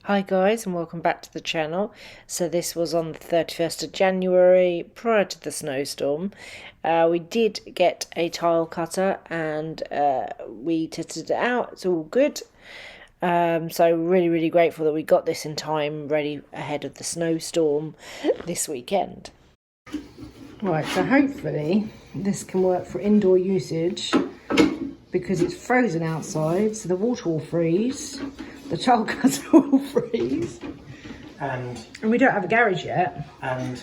Hi guys, and welcome back to the channel. So this was on the 31st of January, prior to the snowstorm. We did get a tile cutter and we tested it out. It's all good. So really grateful that we got this in time, ready ahead of the snowstorm this weekend. Right, so hopefully this can work for indoor usage because it's frozen outside, so the water will freeze. The tile cutter will freeze. And we don't have a garage yet. And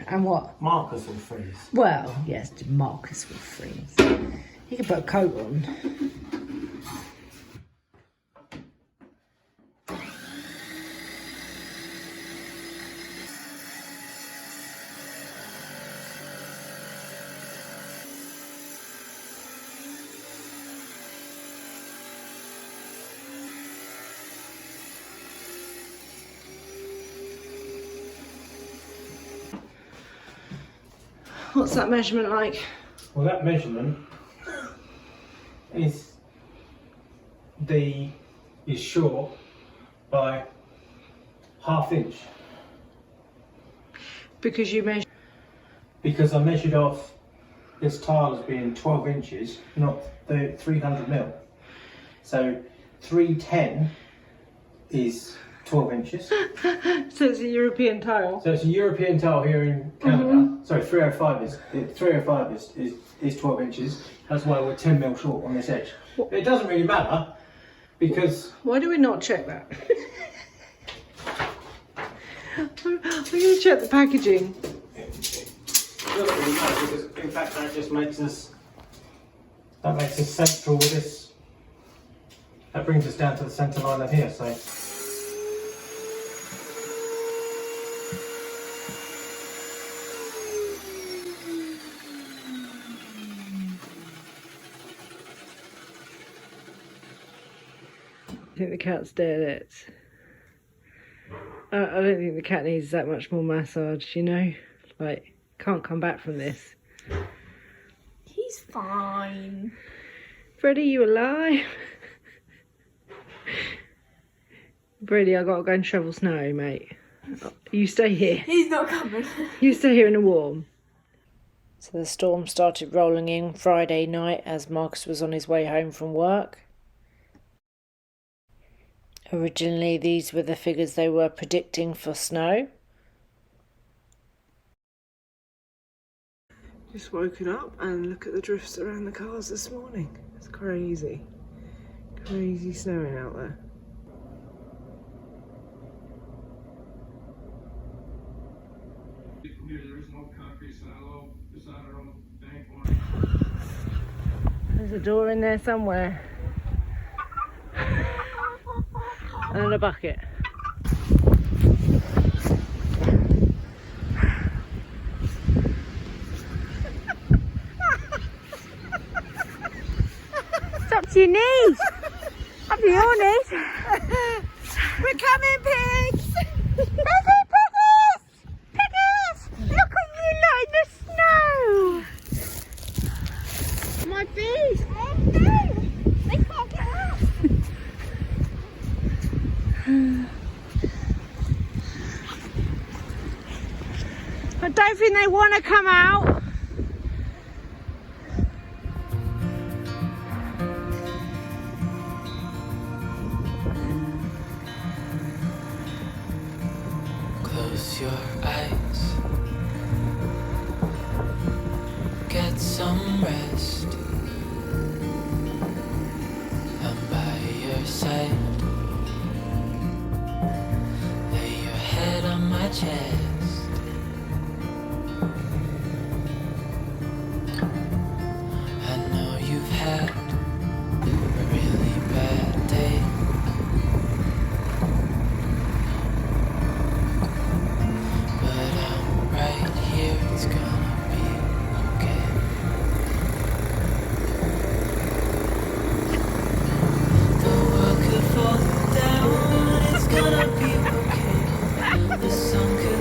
what? Marcus will freeze. Well, yes, Marcus will freeze. He can put a coat on. What's that measurement like? Well, that measurement is short by ½ inch. Because you measure? Because I measured off this tile as being 12 inches, not the 300 mil. So 310 is 12 inches. So it's a European tile. So it's a European tile here in Canada. Sorry, 305 is 12 inches. That's why we're 10 mil short on this edge. But it doesn't really matter because. Why do we not check that? I'm going to check the packaging. It doesn't really matter because in fact that just makes us central with this. That brings us down to the centre line of here. So. I think the cat's dead. I don't think the cat needs that much more massage, you know? Like, can't come back from this. He's fine. Freddie, you alive? Freddie, I gotta go and shovel snow, mate. You stay here. He's not coming. You stay here in the warm. So the storm started rolling in Friday night as Marcus was on his way home from work. Originally, these were the figures they were predicting for snow. Just woken up and look at the drifts around the cars this morning. It's crazy. Crazy snowing out there. There's a door in there somewhere. And a bucket. It's up to your knees. Up to your knees. We're coming, pigs. Piggies, piggies, piggies. Look at you lot in the snow. My feet. They can't get out. I don't think they want to come out. Close your eyes. Get some rest. I'm by your side. Lay your head on my chest. You've had a really bad day, but I'm right here, it's gonna be okay. The world could fall down, it's gonna be okay. The sun could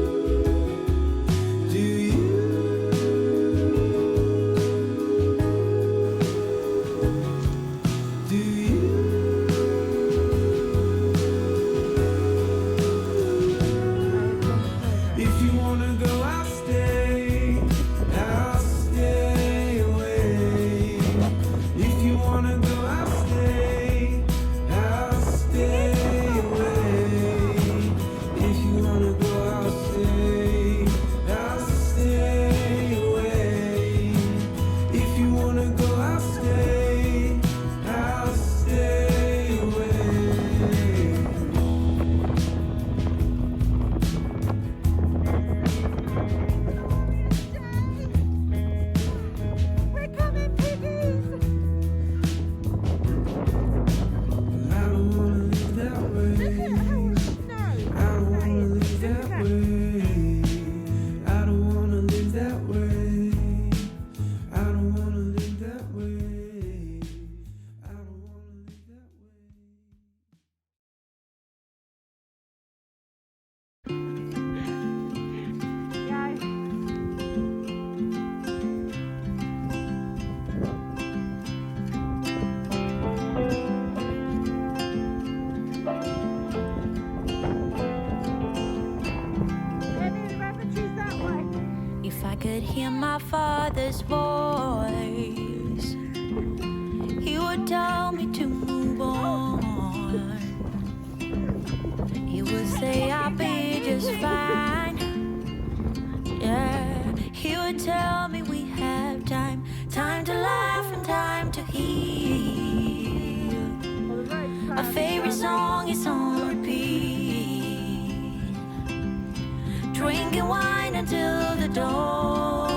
father's voice. He would tell me to move on. He would say I'll be just fine. Yeah, he would tell me we have time, time to laugh and time to heal. My favorite song is on repeat. Drinking wine until the dawn,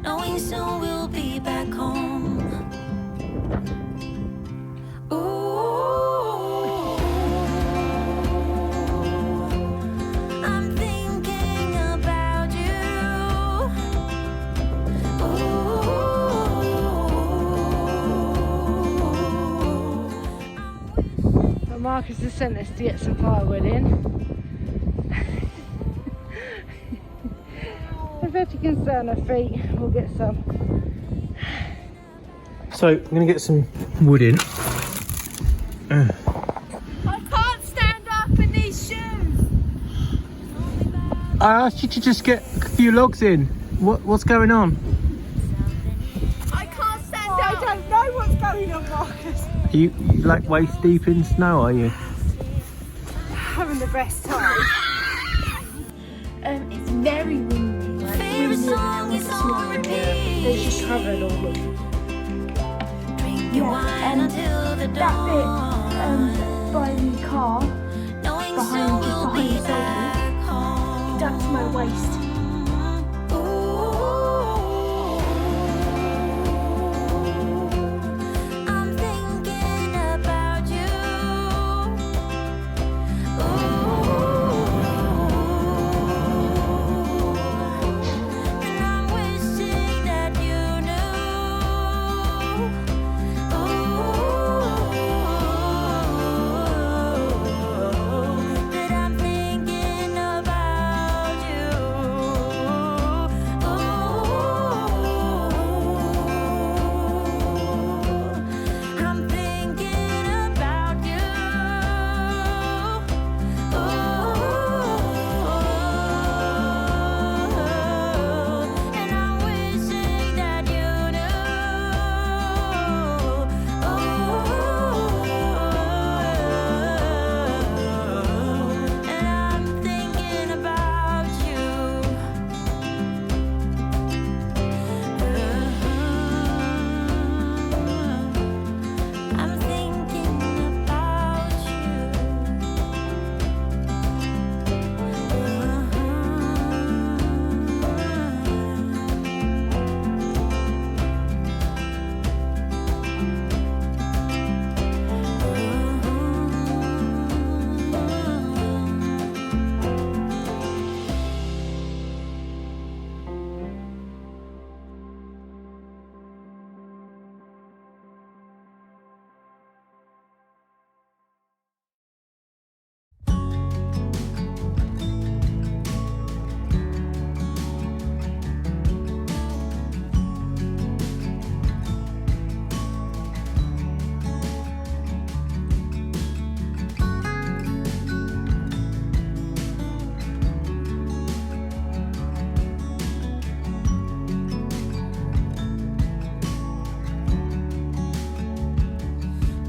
knowing soon we'll be back home. Ooh, I'm thinking about you. But Marcus has sent us to get some firewood in. If Betty can stay on her feet, we'll get some. So I'm going to get some wood in. I can't stand up in these shoes. I asked you to just get a few logs in. What's going on? I can't stand up. I don't know what's going on, Marcus. Are you like waist deep in snow, are you? Having the best time. It's very windy. Like, Favorite song is on repeat. It's just covered all of Drinking wine until the that bit dawn, by the car, knowing behind- soon we'll behind be the sofa. back home. that's my waist. I'm thinking about you. And I'm wishing that you knew. That I'm thinking about you. I'm thinking about you. And I'm wishing that you knew. And I'm thinking about you. I'm thinking about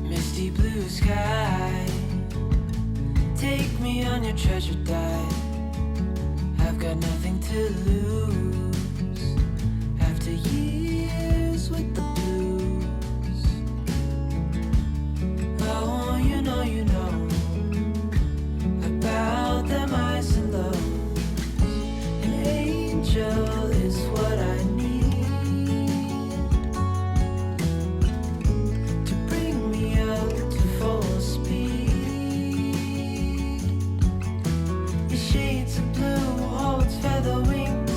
misty blue sky. Take me on your treasure dive. I've got nothing to lose after years with the blues. Oh, you know about them highs and lows. An angel is what I need to bring me up to full speed. Your shades of blue holds feather wings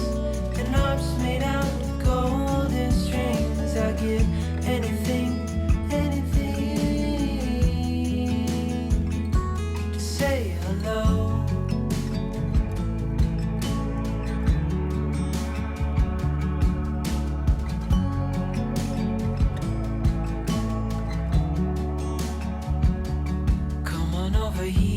and arms made out of golden strings. I'll give anything to say hello. Come on over here.